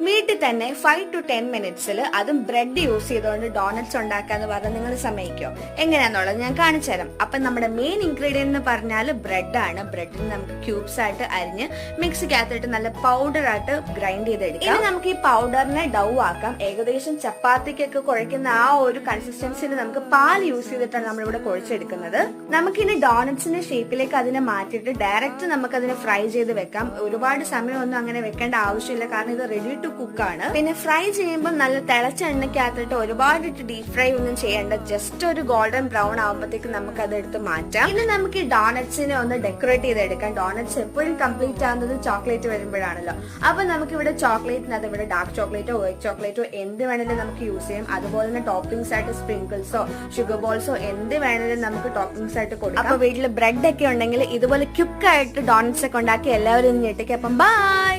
വീട്ടിൽ തന്നെ 5 to 10 മിനിറ്റ്സിൽ അതും ബ്രെഡ് യൂസ് ചെയ്തുകൊണ്ട് ഡോണറ്റ്സ് ഉണ്ടാക്കാന്ന് പറഞ്ഞാൽ നിങ്ങൾ സമ്മതിക്കോ? എങ്ങനെയാന്നുള്ളത് ഞാൻ കാണിച്ചു തരാം. അപ്പൊ നമ്മുടെ മെയിൻ ഇൻഗ്രീഡിയന്റ് എന്ന് പറഞ്ഞാൽ ബ്രെഡ് ആണ്. ബ്രെഡിന് നമുക്ക് ക്യൂബ്സ് ആയിട്ട് അരിഞ്ഞ് മിക്സിക്കകത്തിട്ട് നല്ല പൗഡർ ആയിട്ട് ഗ്രൈൻഡ് ചെയ്തെടുക്കാം. ഇനി നമുക്ക് ഈ പൗഡറിനെ ഡൗ ആക്കാം. ഏകദേശം ചപ്പാത്തിക്കൊക്കെ കുഴയ്ക്കുന്ന ആ ഒരു കൺസിസ്റ്റൻസിയിൽ നമുക്ക് പാൽ യൂസ് ചെയ്തിട്ടാണ് നമ്മളിവിടെ കുഴച്ചെടുക്കുന്നത്. നമുക്കിനി ഡോണറ്റ്സിന്റെ ഷേപ്പിലേക്ക് അതിനെ മാറ്റിയിട്ട് ഡയറക്റ്റ് നമുക്ക് അതിനെ ഫ്രൈ ചെയ്ത് വെക്കാം. ഒരുപാട് സമയമൊന്നും അങ്ങനെ വെക്കേണ്ട ആവശ്യമില്ല, കാരണം ഇത് റെഡി ടു കുക്ക് ആണ്. പിന്നെ ഫ്രൈ ചെയ്യുമ്പോൾ നല്ല തിളച്ച എണ്ണയ്ക്കകത്തിട്ട് ഒരുപാട് ഡീപ് ഫ്രൈ ഒന്നും ചെയ്യേണ്ട. ജസ്റ്റ് ഒരു ഗോൾഡൻ ബ്രൗൺ ആകുമ്പോഴത്തേക്ക് നമുക്ക് അത് എടുത്ത് മാറ്റാം. ഇനി നമുക്ക് ഈ ഡോണറ്റ്സിനെ ഒന്ന് ഡെക്കറേറ്റ് ചെയ്തെടുക്കാം. ഡോണറ്റ്സ് എപ്പോഴും കംപ്ലീറ്റ് ആകുന്നത് ചോക്ലേറ്റ് വരുമ്പോഴാണല്ലോ. അപ്പൊ നമുക്ക് ഇവിടെ ചോക്ലേറ്റിനകത്ത് ഇവിടെ ഡാർക്ക് ചോക്ലേറ്റോ വൈറ്റ് ചോക്ലേറ്റോ എന്ത് വേണമെങ്കിലും നമുക്ക് യൂസ് ചെയ്യാം. അതുപോലെ തന്നെ ടോപ്പിംഗ്സ് ആയിട്ട് സ്പ്രിങ്കിൾസോ ഷുഗർ ബോൾസോ എന്ത് വേണമെങ്കിലും നമുക്ക് ടോപ്പിംഗ്സ് ആയിട്ട് കൊടുക്കാം. അപ്പൊ വീട്ടിൽ ബ്രെഡ് ഒക്കെ ഉണ്ടെങ്കിൽ ഇതുപോലെ ക്യുക്കായിട്ട് ഡോണറ്റ്സ് ഒക്കെ ഉണ്ടാക്കി എല്ലാവരും ഞെട്ടിക്കും. അപ്പം ബൈ.